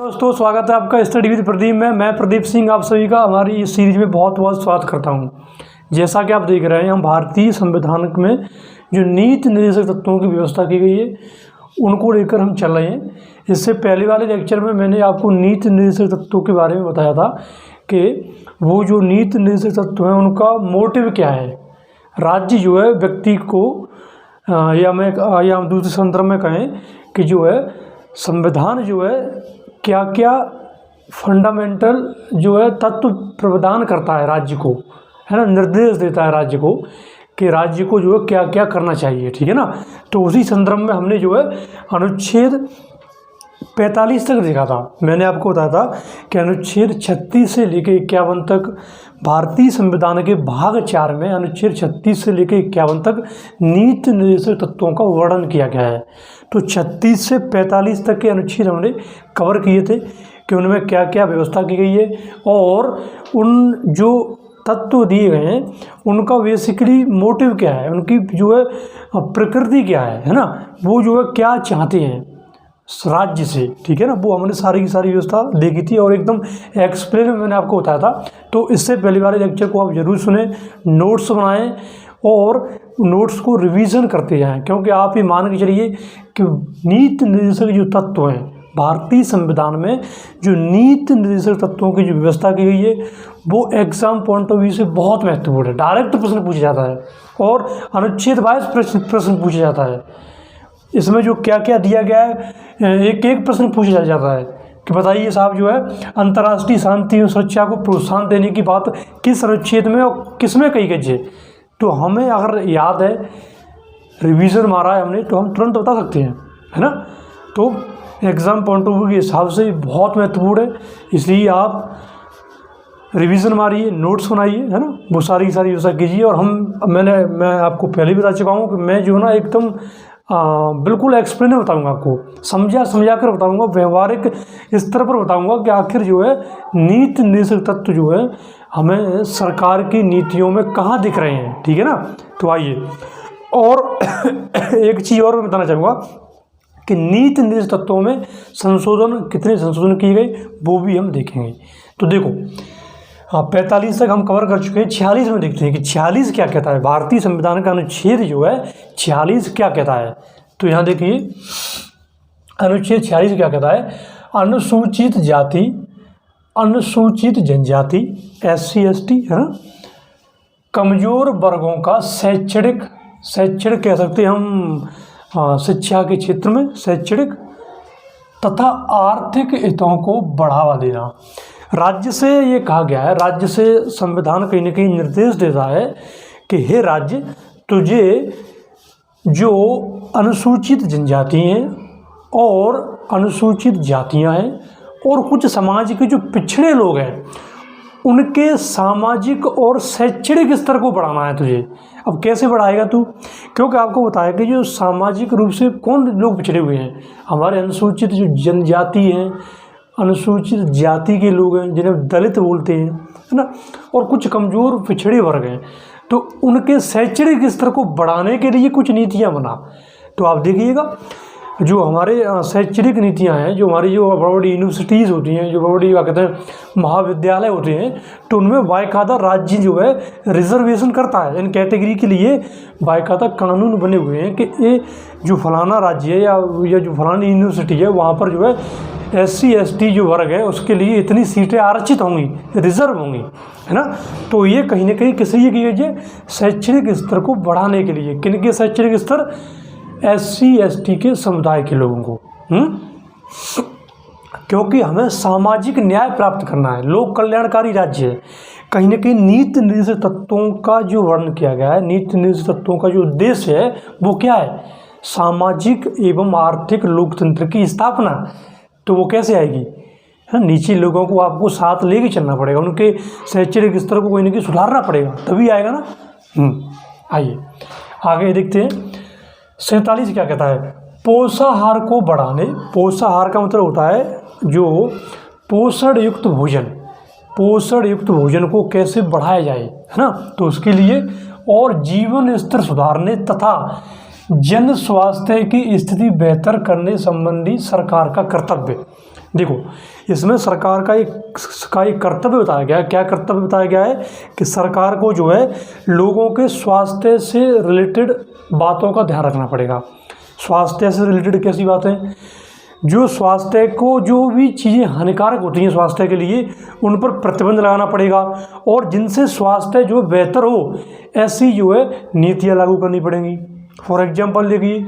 दोस्तों, स्वागत है आपका स्टडी विद प्रदीप में। मैं प्रदीप सिंह आप सभी का हमारी इस सीरीज में बहुत बहुत स्वागत करता हूं। जैसा कि आप देख रहे हैं, हम भारतीय संविधान में जो नीति निर्देशक तत्वों की व्यवस्था की गई है उनको लेकर हम चल रहे हैं। इससे पहले वाले लेक्चर में मैंने आपको नीति निर्देशक तत्वों के बारे में बताया था कि वो जो नीति निर्देशक तत्व हैं उनका मोटिव क्या है। राज्य जो है व्यक्ति को या हम दूसरे संदर्भ में कहें कि जो है संविधान जो है क्या क्या फंडामेंटल जो है तत्व प्रदान करता है राज्य को, है ना, निर्देश देता है राज्य को कि राज्य को जो है क्या क्या करना चाहिए, ठीक है ना। तो उसी संदर्भ में हमने जो है अनुच्छेद 45 तक देखा था। मैंने आपको बताया था कि अनुच्छेद 36 से लेकर 51 तक भारतीय संविधान के भाग 4 में अनुच्छेद 36 से लेकर 51 तक नीति निर्देशक तत्वों का वर्णन किया गया है। तो 36 से 45 तक के अनुच्छेद हमने कवर किए थे कि उनमें क्या क्या व्यवस्था की गई है और उन जो तत्व दिए गए हैं उनका बेसिकली मोटिव क्या है, उनकी जो है प्रकृति क्या है ना, वो जो है क्या चाहते हैं राज्य से, ठीक है ना। वो हमने सारी की सारी व्यवस्था देखी थी और एकदम एक्सप्लेन मैंने आपको बताया था। तो इससे पहले वाले लेक्चर को आप जरूर सुने, नोट्स बनाएं और नोट्स को रिवीजन करते जाएं, क्योंकि आप ये मान के चलिए कि नीति निर्देशक जो तत्व हैं भारतीय संविधान में, जो नीति निर्देशक तत्वों की जो व्यवस्था की गई है वो एग्जाम पॉइंट ऑफ व्यू से बहुत महत्वपूर्ण है। डायरेक्ट प्रश्न पूछा जाता है और अनुच्छेद वाइज प्रश्न पूछा जाता है। इसमें जो क्या क्या दिया गया है एक एक प्रश्न पूछा जाता है कि बताइए साहब जो है अंतर्राष्ट्रीय शांति और सुरक्षा को प्रोत्साहन देने की बात किस अनुच्छेद में और किस में कही गई है। तो हमें अगर याद है, रिवीजन मारा है हमने, तो हम तुरंत बता सकते हैं, है ना। तो एग्ज़ाम पॉइंट ऑफ व्यू के हिसाब से बहुत महत्वपूर्ण है, इसलिए आप रिवीजन मारिए, नोट्स बनाइए, है ना, वो सारी की सारी व्यवस्था कीजिए। और मैं आपको पहले भी बता चुका हूँ कि मैं जो ना एकदम बिल्कुल एक्सप्लेन बताऊंगा, आपको समझा कर बताऊंगा, व्यवहारिक स्तर पर बताऊंगा कि आखिर जो है नीति निर्देशक तत्व जो है हमें सरकार की नीतियों में कहाँ दिख रहे हैं, ठीक है ना। तो आइए, और एक चीज़ और मैं बताना चाहूँगा कि नीति निर्देशक तत्वों में कितने संशोधन किए गए वो भी हम देखेंगे। तो देखो 45 तक हम कवर कर चुके हैं। 46 में देखते हैं कि 46 क्या कहता है। भारतीय संविधान का अनुच्छेद जो है 46 क्या कहता है। तो यहाँ देखिए अनुच्छेद 46 क्या कहता है। अनुसूचित जाति, अनुसूचित जनजाति, SC ST, है ना, कमजोर वर्गों का शैक्षणिक कह सकते हैं हम, शिक्षा के क्षेत्र में शैक्षणिक तथा आर्थिक हितों को बढ़ावा देना। राज्य से ये कहा गया है, राज्य से संविधान कहीं ना कहीं निर्देश देता है कि हे राज्य, तुझे जो अनुसूचित जनजाति हैं और अनुसूचित जातियां हैं और कुछ समाज के जो पिछड़े लोग हैं उनके सामाजिक और शैक्षणिक स्तर को बढ़ाना है तुझे। अब कैसे बढ़ाएगा तू, क्योंकि आपको बताया कि जो सामाजिक रूप से कौन लोग पिछड़े हुए हैं, हमारे अनुसूचित जो जनजाति हैं, अनुसूचित जाति के लोग हैं जिन्हें दलित बोलते हैं, है ना, और कुछ कमज़ोर पिछड़े वर्ग हैं, तो उनके शैक्षणिक स्तर को बढ़ाने के लिए कुछ नीतियां बना। तो आप देखिएगा जो हमारे शैक्षणिक नीतियां हैं, जो हमारी जो बड़ी बड़ी यूनिवर्सिटीज़ होती हैं, जो बड़ी क्या कहते हैं महाविद्यालय होते हैं, तो उनमें बाकायदा राज्य जो है रिजर्वेशन करता है। इन कैटेगरी के लिए बाकायदा कानून बने हुए हैं कि ये जो फलाना राज्य है या जो फलानी यूनिवर्सिटी है वहाँ पर जो है SC ST जो वर्ग है उसके लिए इतनी सीटें आरक्षित होंगी, रिजर्व होंगी, है ना। तो ये कहीं ना कहीं किस लिए की गई है, शैक्षणिक स्तर को बढ़ाने के लिए। किन के शैक्षणिक स्तर, SC ST के समुदाय के लोगों को, क्योंकि हमें सामाजिक न्याय प्राप्त करना है, लोक कल्याणकारी राज्य है। कहीं ना कहीं नीति निर्देशक तत्वों का जो वर्णन किया गया है, नीति निर्देशक तत्वों का जो उद्देश्य है वो क्या है, सामाजिक एवं आर्थिक लोकतंत्र की स्थापना। तो वो कैसे आएगी, है, नीचे लोगों को आपको साथ लेके चलना पड़ेगा, उनके शैक्षणिक स्तर को कोई ना कोई सुधारना पड़ेगा, तभी आएगा ना। आइए आगे देखते हैं। 47 क्या कहता है, पोषाहार को बढ़ाने। पोषाहार का मतलब होता है जो पोषण युक्त भोजन को कैसे बढ़ाया जाए, है ना। तो उसके लिए और जीवन स्तर सुधारने तथा जन स्वास्थ्य की स्थिति बेहतर करने संबंधी सरकार का कर्तव्य। देखो, इसमें सरकार का एक कर्तव्य बताया गया है। क्या कर्तव्य बताया गया है कि सरकार को जो है लोगों के स्वास्थ्य से रिलेटेड बातों का ध्यान रखना पड़ेगा। स्वास्थ्य से रिलेटेड कैसी बातें, जो स्वास्थ्य को जो भी चीज़ें हानिकारक होती हैं स्वास्थ्य के लिए, उन पर प्रतिबंध लगाना पड़ेगा, और जिनसे स्वास्थ्य जो बेहतर हो ऐसी जो है नीतियाँ लागू करनी पड़ेंगी। फॉर एग्जांपल देखिए,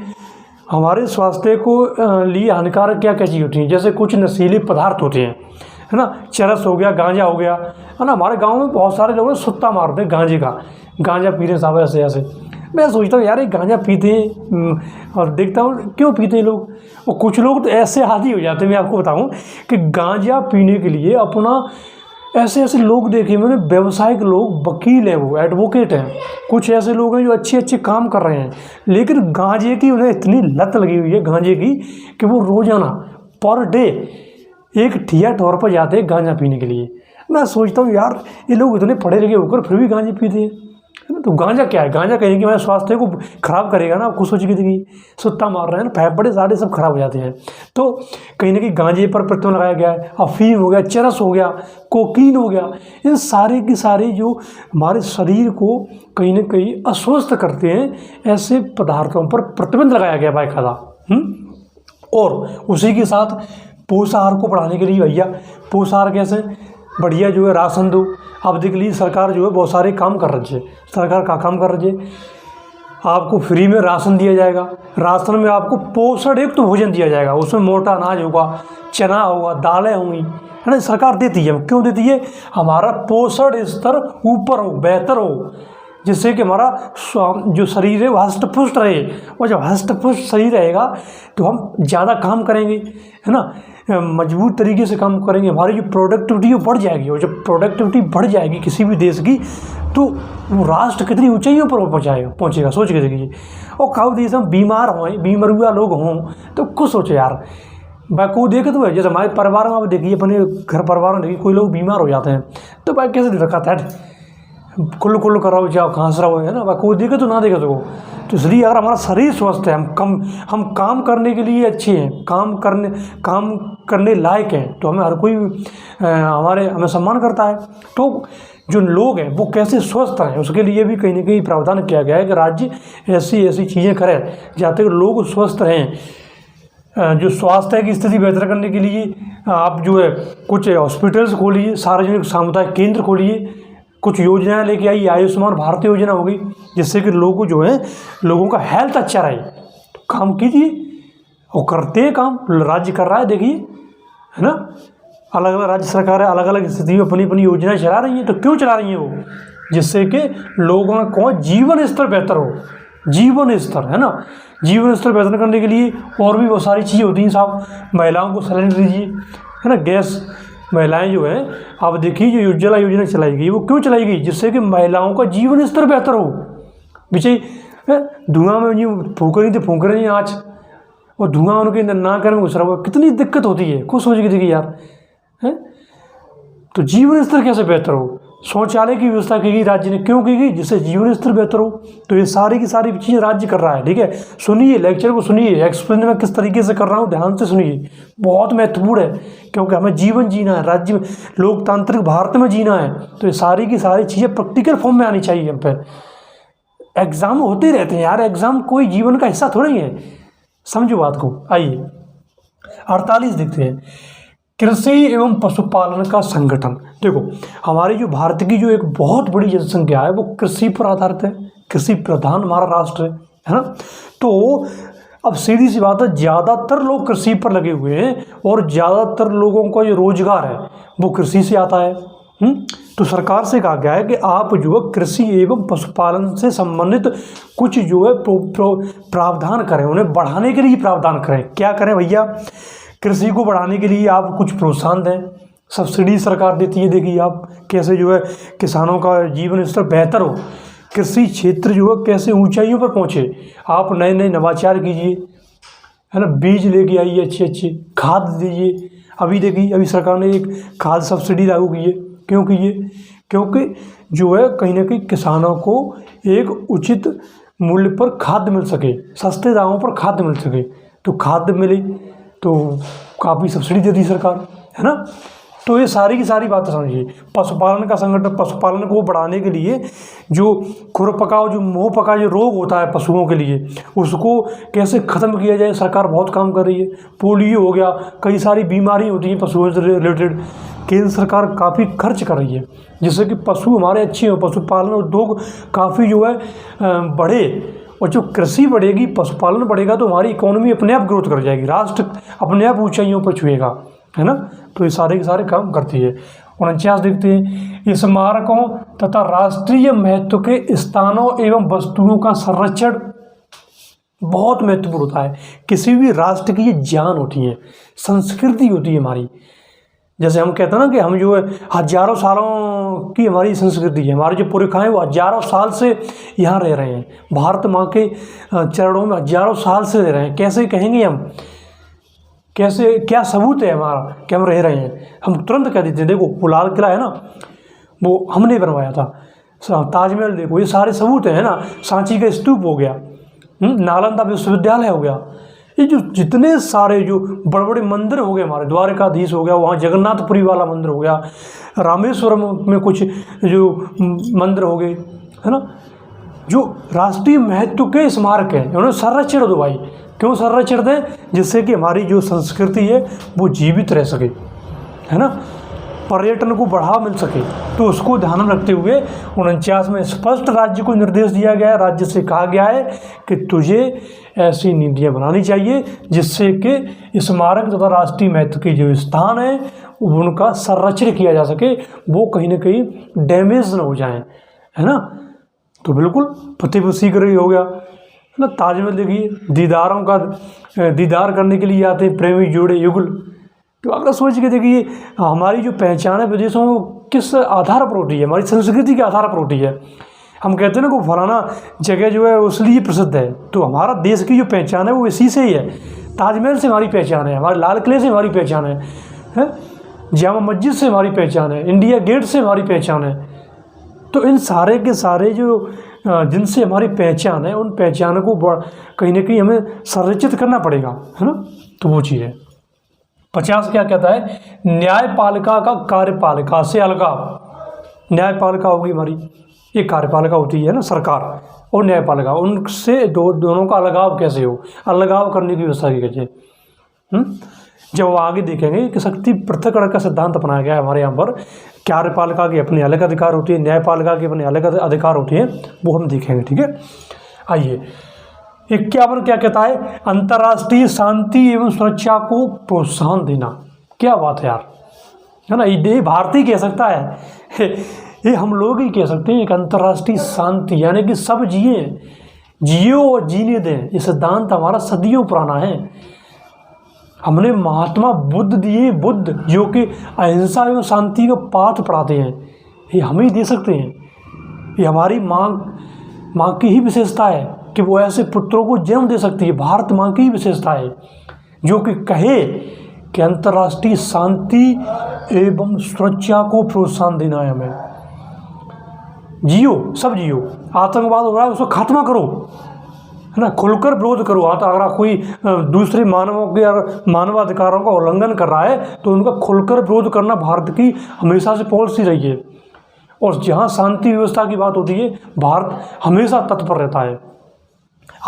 हमारे स्वास्थ्य को लिए हानिकारक क्या क्या चीज़ होती हैं, जैसे कुछ नशीले पदार्थ होते हैं, है ना, चरस हो गया, गांजा हो गया, है ना। हमारे गांव में बहुत सारे लोग सुत्ता मारते हैं गांजे का, गांजा पी रहे साहब ऐसे ऐसे। मैं सोचता हूँ यार ये गांजा पीते हैं, और देखता हूँ क्यों पीते हैं लोग। और कुछ लोग तो ऐसे आदी हो जाते हैं, मैं आपको बताऊँ कि गांजा पीने के लिए अपना ऐसे ऐसे लोग देखे मैंने, व्यवसायिक लोग, वकील हैं, वो एडवोकेट हैं, कुछ ऐसे लोग हैं जो अच्छे अच्छे काम कर रहे हैं, लेकिन गांजे की उन्हें इतनी लत लगी हुई है गांजे की कि वो रोज़ाना पर डे एक ठिया ठौर पर जाते हैं गांजा पीने के लिए। मैं सोचता हूँ यार ये लोग इतने पढ़े लिखे होकर फिर भी गांजे पीते हैं, है ना। तो गांजा क्या है, गांजा कहीं कि हमारे स्वास्थ्य को खराब करेगा ना। आपको सोच के देखिए, सुत्ता मार रहे हैं ना, फेफड़े सारे सब खराब हो जाते हैं। तो कहीं ना कहीं गांजे पर प्रतिबंध लगाया गया है। अफीम हो गया, चरस हो गया, कोकीन हो गया, इन सारे की सारे जो हमारे शरीर को कहीं ना कहीं अस्वस्थ करते हैं, ऐसे पदार्थों पर प्रतिबंध लगाया गया बाकायदा। और उसी के साथ पोषाहार को बढ़ाने के लिए भैया, पोषाहार कैसे, बढ़िया जो है राशन दो। अब देख लीजिए सरकार जो है बहुत सारे काम कर रही है। सरकार का काम कर रही है, आपको फ्री में राशन दिया जाएगा। राशन में आपको पोषण युक्त भोजन दिया जाएगा, उसमें मोटा अनाज होगा, चना होगा, दालें होंगी, है ना। सरकार देती है, क्यों देती है, हमारा पोषण स्तर ऊपर हो, बेहतर हो, जिससे कि हमारा जो शरीर है वो हष्ट पुष्ट रहे। और जब हष्ट पुष्ट शरीर रहेगा तो हम ज़्यादा काम करेंगे, है ना, मजबूत तरीके से काम करेंगे, हमारी जो प्रोडक्टिविटी वो बढ़ जाएगी। और जब प्रोडक्टिविटी बढ़ जाएगी किसी भी देश की, तो वो राष्ट्र कितनी ऊंचाइयों पर पहुँचेगा, सोच के देखिए। और कई देश में बीमार हों, बीमारुआ लोग हों, तो कुछ सोचो यार, भाई को देखे तो जैसे हमारे परिवार में आप देखिए, अपने घर परिवार में देखिए, कोई लोग बीमार हो जाते हैं तो भाई कैसे रखा था, कुल्लू कुल्लू कराओ, जाओ खांस रहा हो, है ना, भाई कोई देखे तो ना देखे तो इसलिए अगर हमारा शरीर स्वस्थ है, हम काम करने के लिए अच्छे हैं, काम करने लायक हैं, तो हमें हर कोई हमें सम्मान करता है। तो जो लोग हैं वो कैसे स्वस्थ रहें, उसके लिए भी कहीं ना कहीं प्रावधान किया गया है कि राज्य ऐसी ऐसी चीज़ें करे जाते कि लोग स्वस्थ रहें। जो स्वास्थ्य की स्थिति बेहतर करने के लिए आप जो है कुछ हॉस्पिटल्स खोलिए, सार्वजनिक सामुदायिक केंद्र खोलिए, कुछ योजनाएं लेके आई, आयुष्मान भारत योजना हो गई, जिससे कि लोग जो है लोगों का हेल्थ अच्छा रहे। तो काम कीजिए, और करते हैं काम, राज्य कर रहा है, देखिए, है ना। अलग अलग राज्य सरकारें अलग अलग स्थिति में अपनी अपनी योजनाएं चला रही हैं। तो क्यों चला रही हैं वो, जिससे कि लोगों का जीवन स्तर बेहतर हो, जीवन स्तर, है ना। जीवन स्तर बेहतर करने के लिए और भी बहुत सारी चीज़ें होती हैं साहब। महिलाओं को सिलेंडर दीजिए, है ना, गैस। महिलाएं जो है, आप देखिए जो उज्ज्वला योजना चलाई गई, वो क्यों चलाई गई, जिससे कि महिलाओं का जीवन स्तर बेहतर हो। पीछे धुआं में जो फूक रही थी आज, और धुआं उनके नाक में घुस रहा हुआ, कितनी दिक्कत होती है, कुछ सोच के देखिए यार, है। तो जीवन स्तर कैसे बेहतर हो, शौचालय की व्यवस्था की गई राज्य ने, क्यों की गई, जिससे जीवन स्तर बेहतर हो। तो ये सारी की सारी चीज़ें राज्य कर रहा है, ठीक है। सुनिए, लेक्चर को सुनिए, एक्सप्लेन मैं किस तरीके से कर रहा हूँ, ध्यान से सुनिए, बहुत महत्वपूर्ण है, क्योंकि हमें जीवन जीना है, राज्य में लोकतांत्रिक भारत में जीना है। तो ये सारी की सारी चीज़ें प्रैक्टिकल फॉर्म में आनी चाहिए। हम पे एग्जाम होते रहते हैं यार, एग्जाम कोई जीवन का हिस्सा थोड़ा ही है, समझो बात को। आइए 48 देखते हैं, कृषि एवं पशुपालन का संगठन। देखो, हमारी जो भारत की जो एक बहुत बड़ी जनसंख्या है वो कृषि पर आधारित है, कृषि प्रधान हमारा राष्ट्र है ना। तो अब सीधी सी बात है, ज़्यादातर लोग कृषि पर लगे हुए हैं, और ज़्यादातर लोगों का जो रोजगार है वो कृषि से आता है। तो सरकार से कहा गया है कि आप जो है कृषि एवं पशुपालन से संबंधित कुछ जो है प्रावधान करें, उन्हें बढ़ाने के लिए प्रावधान करें। क्या करें भैया, कृषि को बढ़ाने के लिए आप कुछ प्रोत्साहन दें, सब्सिडी सरकार देती है, देखिए आप कैसे जो है किसानों का जीवन स्तर बेहतर हो, कृषि क्षेत्र जो है कैसे ऊंचाइयों पर पहुंचे। आप नए नए नवाचार कीजिए, है ना, बीज लेके आइए, अच्छे अच्छे खाद दीजिए। अभी देखिए, अभी सरकार ने एक खाद सब्सिडी लागू की है, क्यों की है, क्योंकि जो है कहीं ना कहीं किसानों को एक उचित मूल्य पर खाद मिल सके, सस्ते दामों पर खाद मिल सके। तो खाद मिले, तो काफ़ी सब्सिडी दे दी सरकार, है ना। तो ये सारी की सारी बातें समझिए। पशुपालन का संगठन, पशुपालन को बढ़ाने के लिए जो खुरपका, जो मुँह पका जो रोग होता है पशुओं के लिए, उसको कैसे ख़त्म किया जाए, सरकार बहुत काम कर रही है। पोलियो हो गया, कई सारी बीमारी होती हैं पशुओं से रिलेटेड, केंद्र सरकार काफ़ी खर्च कर रही है जिससे कि पशु हमारे अच्छे हो, पशुपालन उद्योग काफ़ी जो है बढ़े। और जो कृषि बढ़ेगी, पशुपालन बढ़ेगा, तो हमारी इकोनॉमी अपने आप ग्रोथ कर जाएगी, राष्ट्र अपने आप ऊंचाइयों पर छुएगा, है ना। तो ये सारे के सारे काम करती है। 49 देखते हैं, स्मारकों तथा राष्ट्रीय महत्व के स्थानों एवं वस्तुओं का संरक्षण बहुत महत्वपूर्ण होता है। किसी भी राष्ट्र की ये जान होती है, संस्कृति होती है हमारी। जैसे हम कहते हैं ना कि हम जो है हजारों सालों की हमारी संस्कृति है, हमारे जो पुरखा हैं वो हजारों साल से यहाँ रह रहे हैं, भारत माँ के चरणों में हजारों साल से रह रहे हैं। कैसे कहेंगे हम, कैसे, क्या सबूत है हमारा कि हम रह रहे हैं? हम तुरंत कह देते हैं, देखो वो लाल किला है ना, वो हमने बनवाया था, ताजमहल देखो, ये सारे सबूत है ना। सांची का स्तूप हो गया, नालंदा विश्वविद्यालय हो गया, ये जो जितने सारे जो बड़े बड़े मंदिर हो गए, हमारे द्वारकाधीश हो गया, वहाँ जगन्नाथपुरी वाला मंदिर हो गया, रामेश्वरम में कुछ जो मंदिर हो गए, है ना, जो राष्ट्रीय महत्व के स्मारक हैं, उन्हें संरक्षण दो भाई। क्यों संरक्षण दें? जिससे कि हमारी जो संस्कृति है वो जीवित रह सके, है ना, पर्यटन को बढ़ावा मिल सके। तो उसको ध्यान में रखते हुए 49 में स्पष्ट राज्य को निर्देश दिया गया है, राज्य से कहा गया है कि तुझे ऐसी नीतियाँ बनानी चाहिए जिससे कि स्मारक तथा राष्ट्रीय महत्व के जो स्थान है उनका संरक्षण किया जा सके, वो कहीं ना कहीं डैमेज न हो जाएं, है ना। तो बिल्कुल फतेहपुर सीकरी हो गया, है ना, ताजमहल देखिए, दीदारों का दीदार करने के लिए आते हैं प्रेमी जोड़े युगल। तो अगर सोच के देखिए हमारी जो पहचान है विदेशों में किस आधार पर होती है, हमारी संस्कृति के आधार पर होती है। हम कहते हैं ना कि फलाना जगह जो है उसलिए प्रसिद्ध है, तो हमारा देश की जो पहचान है वो इसी से ही है। ताजमहल से हमारी पहचान है, हमारे लाल किले से हमारी पहचान है, जामा मस्जिद से हमारी पहचान है, इंडिया गेट से हमारी पहचान है। तो इन सारे के सारे जो जिनसे हमारी पहचान है, उन पहचान को कहीं ना कहीं हमें संरक्षित करना पड़ेगा, है ना। तो वो चीज़ है। 50 क्या कहता है, न्यायपालिका का कार्यपालिका से अलगाव। न्यायपालिका होगी हमारी, एक कार्यपालिका होती है ना सरकार, और न्यायपालिका, उनसे दोनों का अलगाव कैसे हो, अलगाव करने की व्यवस्था की कैसे। जब वो आगे देखेंगे कि शक्ति पृथक्करण का सिद्धांत अपनाया गया है हमारे यहाँ पर, कार्यपालिका के अपने अलग अधिकार होती है, न्यायपालिका के अपने अलग अधिकार होते हैं, वो हम देखेंगे, ठीक है। आइए 51 क्या कहता है, अंतर्राष्ट्रीय शांति एवं सुरक्षा को प्रोत्साहन देना। क्या बात है यार, है ना, ये भारतीय कह सकता है, ये हम लोग ही कह सकते हैं। एक अंतर्राष्ट्रीय शांति यानी कि सब जियो और जीने दें, ये सिद्धांत हमारा सदियों पुराना है। हमने महात्मा बुद्ध दिए, बुद्ध जो कि अहिंसा एवं शांति का पाठ पढ़ाते हैं, ये हम ही दे सकते हैं। ये हमारी माँ की ही विशेषता है कि वो ऐसे पुत्रों को जन्म दे सकती है। भारत माँ की ही विशेषता है जो कि कहे कि अंतर्राष्ट्रीय शांति एवं सुरक्षा को प्रोत्साहन देना है हमें। जियो, सब जियो, आतंकवाद हो रहा है उसको खात्मा करो, है ना, खुलकर विरोध करो। अगर कोई दूसरे मानवों के मानवाधिकारों का उल्लंघन कर रहा है तो उनका खुलकर विरोध करना भारत की हमेशा से पॉलिसी रही है। और जहाँ शांति व्यवस्था की बात होती है भारत हमेशा तत्पर रहता है।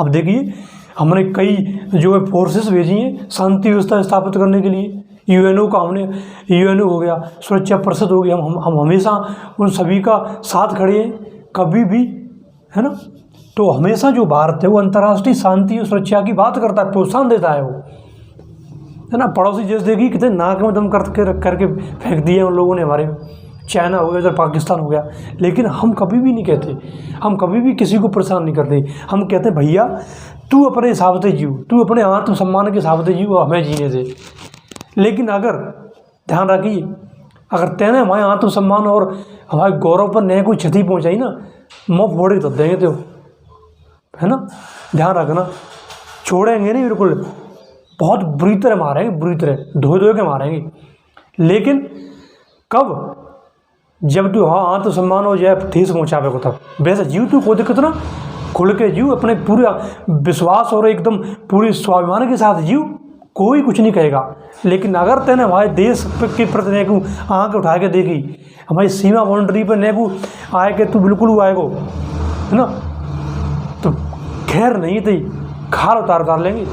अब देखिए हमने कई जो है फोर्सेस भेजी हैं शांति व्यवस्था स्थापित करने के लिए। यूएनओ का हमने, यूएनओ हो गया, सुरक्षा परिषद हो गया, हम हमेशा उन सभी का साथ खड़े हैं कभी भी, है ना। तो हमेशा जो भारत है वो अंतर्राष्ट्रीय शांति और सुरक्षा की बात करता है, प्रोत्साहन देता है वो, है ना। पड़ोसी देश देखिए कितने नाक में दम करके फेंक दिए उन लोगों ने हमारे में, चाइना हो गया, इधर पाकिस्तान हो गया। लेकिन हम कभी भी नहीं कहते, हम कभी भी किसी को परेशान नहीं करते। हम कहते हैं भैया तू अपने हिसाब से जीव, तू अपने आत्मसम्मान के हिसाब से जीव, हमें जीने दे। लेकिन अगर ध्यान रखिए, अगर तेने हमारे आत्मसम्मान और हमारे गौरव पर नए कोई क्षति पहुँचाई ना, मुँह फोड़े तो देंगे, तो है ना, ध्यान रखना, छोड़ेंगे नहीं बिल्कुल, बहुत बुरी तरह मारेंगे, बुरी तरह धो के मारेंगे। लेकिन कब, जब तू हाँ आत्मसम्मान हो जाए ठेस पहुँचावे को, तब वैसे जीव तू को दिक्कत ना, खुल के जीव, अपने पूरा विश्वास और एकदम पूरी स्वाभिमान के साथ जीव, कोई कुछ नहीं कहेगा। लेकिन अगर तेने हमारे देश के प्रति ने को आँख उठा के देखी, हमारी सीमा बाउंड्री पर ने को आए के तू बिल्कुल आएगो, है ना, तो खैर नहीं थी, खाल उतार लेंगे।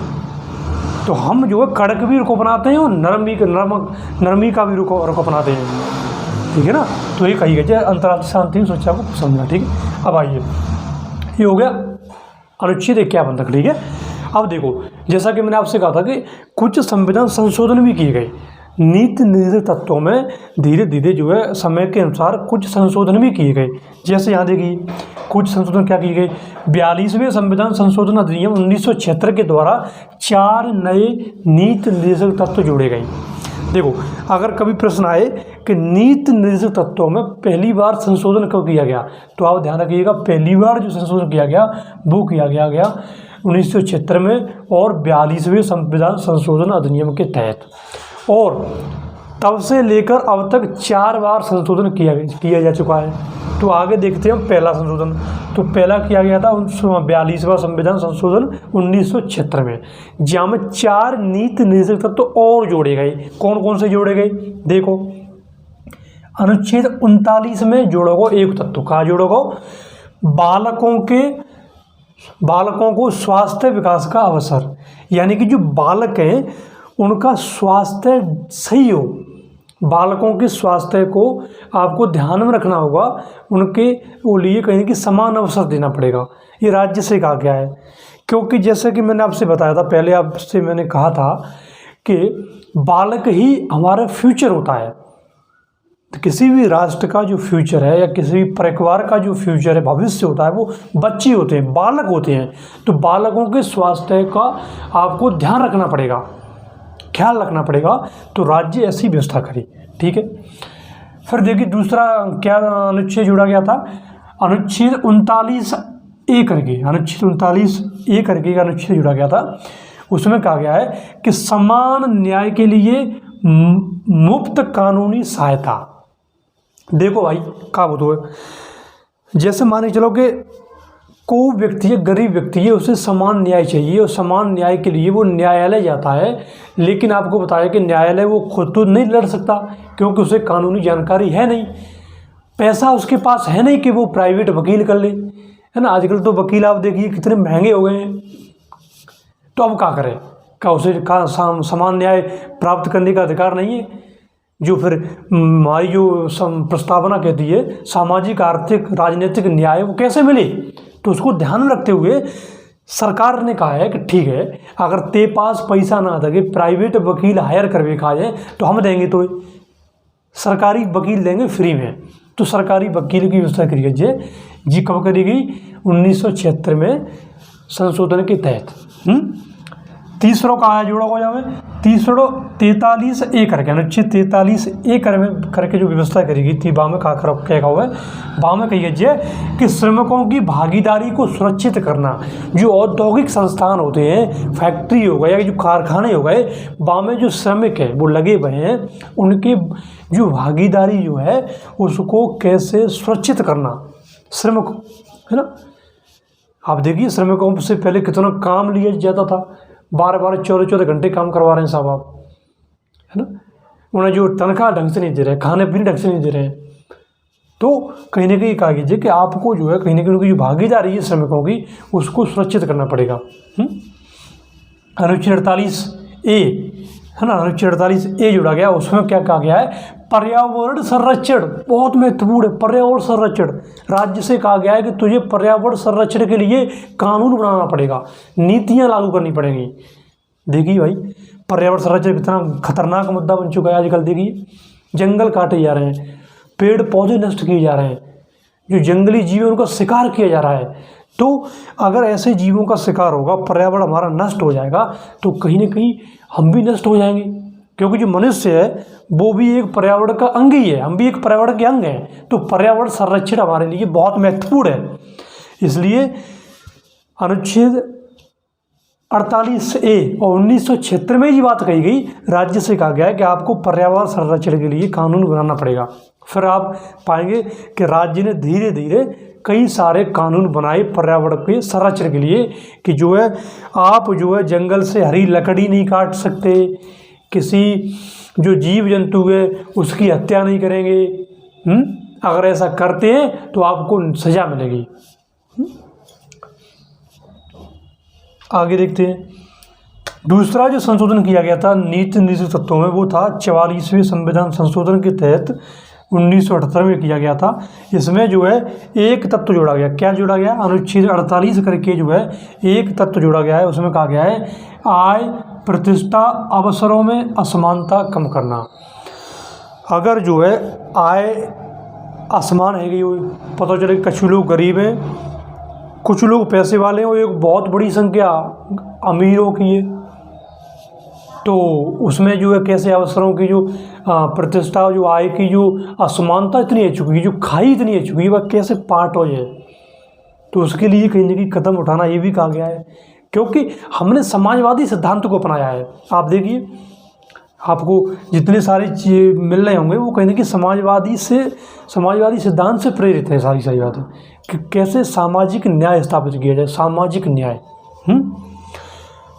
तो हम जो है कड़क भी रुको अपनाते हैं और नरमी का भी रुको अपनाते हैं, ठीक है ना। तो ये कही गई अंतर्राष्ट्रीय शांति सुरक्षा को समझना, ठीक है। अब आइए, ये हो गया अनुच्छेद 51 तक, ठीक है। अब देखो, जैसा कि मैंने आपसे कहा था कि कुछ संविधान संशोधन भी किए गए, नीति निर्देशक तत्वों में धीरे धीरे जो है समय के अनुसार कुछ संशोधन भी किए गए। जैसे यहाँ देखिए कुछ संशोधन क्या किए गए, 42वें संविधान संशोधन अधिनियम 1976 के द्वारा 4 नए नीति निर्देशक तत्व जोड़े गए। देखो, अगर कभी प्रश्न आए कि नीति निर्देशक तत्वों में पहली बार संशोधन कब किया गया, तो आप ध्यान रखिएगा, पहली बार जो संशोधन किया गया वो किया गया 1976 में और 42वें संविधान संशोधन अधिनियम के तहत, और तब से लेकर अब तक 4 बार संशोधन किया जा चुका है। तो आगे देखते हैं हम पहला संशोधन। तो पहला किया गया था 42वां संविधान संशोधन 1976 में, जहाँ में 4 नीति निर्देशक तत्व और जोड़े गए। कौन कौन से जोड़े गए, देखो, अनुच्छेद 39 में जोड़ोगो एक तत्व, कहा जोड़ोगो, बालकों को स्वास्थ्य विकास का अवसर, यानी कि जो बालक हैं उनका स्वास्थ्य सही हो, बालकों के स्वास्थ्य को आपको ध्यान में रखना होगा, उनके वो लिए कहीं कि समान अवसर देना पड़ेगा। ये राज्य से कहा गया है, क्योंकि जैसे कि मैंने आपसे बताया था, पहले आपसे मैंने कहा था कि बालक ही हमारा फ्यूचर होता है। तो किसी भी राष्ट्र का जो फ्यूचर है या किसी भी परिवार का जो फ्यूचर है, भविष्य होता है, वो बच्चे होते हैं, बालक होते हैं। तो बालकों के स्वास्थ्य का आपको ध्यान रखना पड़ेगा, ख्याल रखना पड़ेगा। तो राज्य ऐसी व्यवस्था करे, ठीक है। फिर देखिए दूसरा क्या अनुच्छेद जोड़ा गया था, अनुच्छेद 39A करके, अनुच्छेद 39A करके का अनुच्छेद जोड़ा गया था। उसमें कहा गया है कि समान न्याय के लिए मुफ्त कानूनी सहायता। देखो भाई, क्या बताओ, जैसे मान के चलो कि कोई व्यक्ति है, गरीब व्यक्ति है, उसे समान न्याय चाहिए और समान न्याय के लिए वो न्यायालय जाता है। लेकिन आपको बताया कि न्यायालय वो खुद तो नहीं लड़ सकता, क्योंकि उसे कानूनी जानकारी है नहीं, पैसा उसके पास है नहीं कि वो प्राइवेट वकील कर ले, है ना। आजकल तो वकील आप देखिए कितने महंगे हो गए हैं। तो अब क्या करें, क्या उसे समान न्याय प्राप्त करने का अधिकार नहीं है? जो फिर हमारी जो प्रस्तावना कहती है सामाजिक, आर्थिक, राजनीतिक न्याय, वो कैसे मिले? तो उसको ध्यान में रखते हुए सरकार ने कहा है कि ठीक है, अगर ते पास पैसा ना था कि प्राइवेट वकील हायर करके खा जाए तो हम देंगे, तो सरकारी वकील देंगे फ्री में। तो सरकारी वकील की व्यवस्था करी गई जी, कब करी गई? 1976 में संशोधन के तहत। तीसरों का आया जोड़ा हो जाए, तीसरों 43A करके, अनुच्छेद 43A करके जो व्यवस्था करी गई थी, वहाँ में क्या हुआ है, वहाँ में कही गई कि श्रमिकों की भागीदारी को सुरक्षित करना। जो औद्योगिक संस्थान होते हैं, फैक्ट्री हो गए या जो कारखाने हो गए, वहाँ में जो श्रमिक है वो लगे हुए हैं, उनकी जो भागीदारी जो है उसको कैसे सुरक्षित करना, श्रमिक, है ना। आप देखिए श्रमिकों से पहले कितना काम लिया जाता था, 12-12, 14-14 घंटे काम करवा रहे हैं साहब आप, है ना। उन्हें जो तनख्वाह ढंग से नहीं दे रहे, खाने पीने ढंग से नहीं दे रहे हैं। तो कहीं ना कहीं कहा कीजिए कि आपको जो है कहीं ना कहीं उनकी जो भागीदारी है श्रमिकों की, उसको सुरक्षित करना पड़ेगा। अनुच्छेद 48A, है ना, अनुच्छेद 48A जोड़ा गया। उसमें क्या कहा गया है, पर्यावरण संरक्षण, बहुत महत्वपूर्ण है। पर्यावरण संरक्षण, राज्य से कहा गया है कि तुझे पर्यावरण संरक्षण के लिए कानून बनाना पड़ेगा, नीतियां लागू करनी पड़ेंगी। देखिए भाई, पर्यावरण संरक्षण कितना खतरनाक मुद्दा बन चुका है आजकल। देखिए जंगल काटे जा रहे हैं, पेड़ पौधे नष्ट किए जा रहे हैं, जो जंगली जीव है उनका शिकार किया जा रहा है। तो अगर ऐसे जीवों का शिकार होगा, पर्यावरण हमारा नष्ट हो जाएगा, तो कहीं ना कहीं हम भी नष्ट हो जाएंगे, क्योंकि जो मनुष्य है वो भी एक पर्यावरण का अंग ही है, हम भी एक पर्यावरण के अंग हैं। तो पर्यावरण संरक्षण हमारे लिए बहुत महत्वपूर्ण है। इसलिए अनुच्छेद 48A और 1976 में ये बात कही गई, राज्य से कहा गया है कि आपको पर्यावरण संरक्षण के लिए कानून बनाना पड़ेगा। फिर आप पाएंगे कि राज्य ने धीरे धीरे कई सारे कानून बनाए पर्यावरण के संरक्षण के लिए कि जो है आप जो है जंगल से हरी लकड़ी नहीं काट सकते, किसी जो जीव जंतु है उसकी हत्या नहीं करेंगे। अगर ऐसा करते हैं तो आपको सजा मिलेगी। आगे देखते हैं। दूसरा जो संशोधन किया गया था नीति निर्देशक तत्वों में वो था 44वें संविधान संशोधन के तहत 1978 में किया गया था। इसमें जो है एक तत्व जोड़ा गया। क्या जोड़ा गया? अनुच्छेद 48 करके जो है एक तत्व जोड़ा गया है। उसमें कहा गया है आय, प्रतिष्ठा, अवसरों में असमानता कम करना। अगर जो है आय असमान है, पता चले कुछ लोग गरीब हैं, कुछ लोग पैसे वाले हैं और एक बहुत बड़ी संख्या अमीरों की है, तो उसमें जो है कैसे अवसरों की जो प्रतिष्ठा, जो आय की जो असमानता इतनी है चुकी है, जो खाई इतनी है चुकी है, वह कैसे पार्ट हो जाए। तो उसके लिए कहीं ना कहीं कदम उठाना ये भी कहा गया है, क्योंकि हमने समाजवादी सिद्धांत को अपनाया है। आप देखिए आपको जितने सारी चीज़ें मिल रहे होंगे वो कहीं ना कहीं समाजवादी सिद्धांत से प्रेरित है सारी बातें कि कैसे सामाजिक न्याय स्थापित किया जाए, सामाजिक न्याय।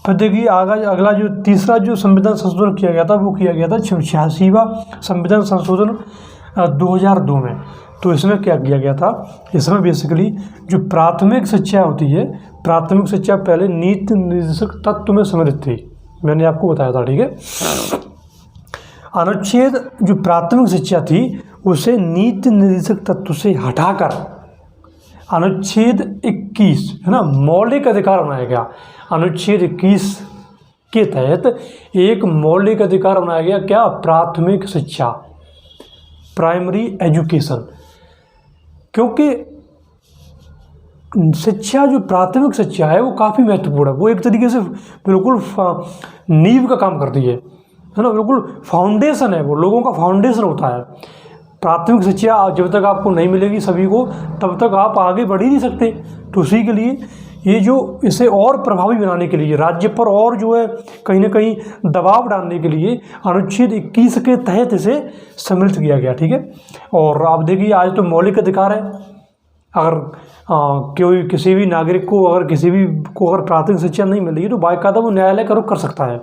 फिर देखिए अगला जो तीसरा जो संविधान संशोधन किया गया था वो किया गया था 86वां संविधान संशोधन 2002 में। तो इसमें क्या किया गया था? इसमें बेसिकली जो प्राथमिक शिक्षा होती है, प्राथमिक शिक्षा पहले नीति निर्देशक तत्व में सम्मिलित थी, मैंने आपको बताया था, ठीक है। अनुच्छेद जो प्राथमिक शिक्षा थी उसे नीति निर्देशक तत्व से हटाकर अनुच्छेद 21 है ना, मौलिक अधिकार बनाया गया। अनुच्छेद 21 के तहत एक मौलिक अधिकार बनाया गया, क्या? प्राथमिक शिक्षा, प्राइमरी एजुकेशन। क्योंकि शिक्षा जो प्राथमिक शिक्षा है वो काफ़ी महत्वपूर्ण है, वो एक तरीके से बिल्कुल नींव का काम करती है ना, बिल्कुल फाउंडेशन है, वो लोगों का फाउंडेशन होता है। प्राथमिक शिक्षा जब तक आपको नहीं मिलेगी सभी को, तब तक आप आगे बढ़ ही नहीं सकते। तो उसी के लिए ये जो इसे और प्रभावी बनाने के लिए, राज्य पर और जो है कहीं ना कहीं दबाव डालने के लिए अनुच्छेद 21 के तहत इसे सम्मिलित किया गया, ठीक है। और आप देखिए आज तो मौलिक अधिकार है, अगर कोई किसी भी नागरिक को अगर प्राथमिक शिक्षा नहीं मिल रही है तो बाकायदा वो न्यायालय का रुख कर सकता है।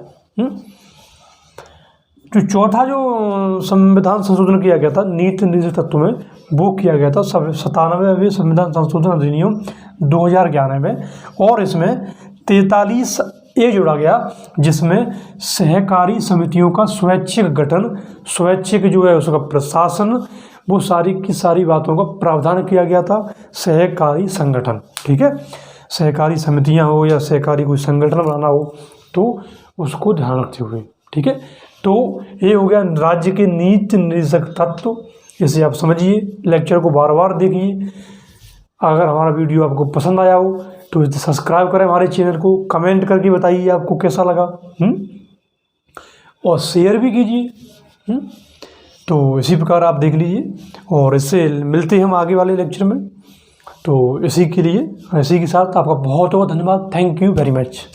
जो चौथा जो संविधान संशोधन किया गया था नीति निर्देशक तत्व में, वो किया गया था 97वें संविधान संशोधन अधिनियम 2011 में, और इसमें 43A जोड़ा गया, जिसमें सहकारी समितियों का स्वैच्छिक गठन, स्वैच्छिक जो है उसका प्रशासन, वो सारी की सारी बातों का प्रावधान किया गया था। सहकारी संगठन, ठीक है, सहकारी समितियां हो या सहकारी कोई संगठन बनाना हो तो उसको ध्यान रखते हुए, ठीक है। तो ये हो गया राज्य के नीति निर्देशक तत्व, इसे आप समझिए, लेक्चर को बार बार देखिए। अगर हमारा वीडियो आपको पसंद आया हो तो इसे सब्सक्राइब करें हमारे चैनल को, कमेंट करके बताइए आपको कैसा लगा, और शेयर भी कीजिए। तो इसी प्रकार आप देख लीजिए, और इससे मिलते हैं हम आगे वाले लेक्चर में। तो इसी के साथ आपका बहुत बहुत धन्यवाद। Thank you very much.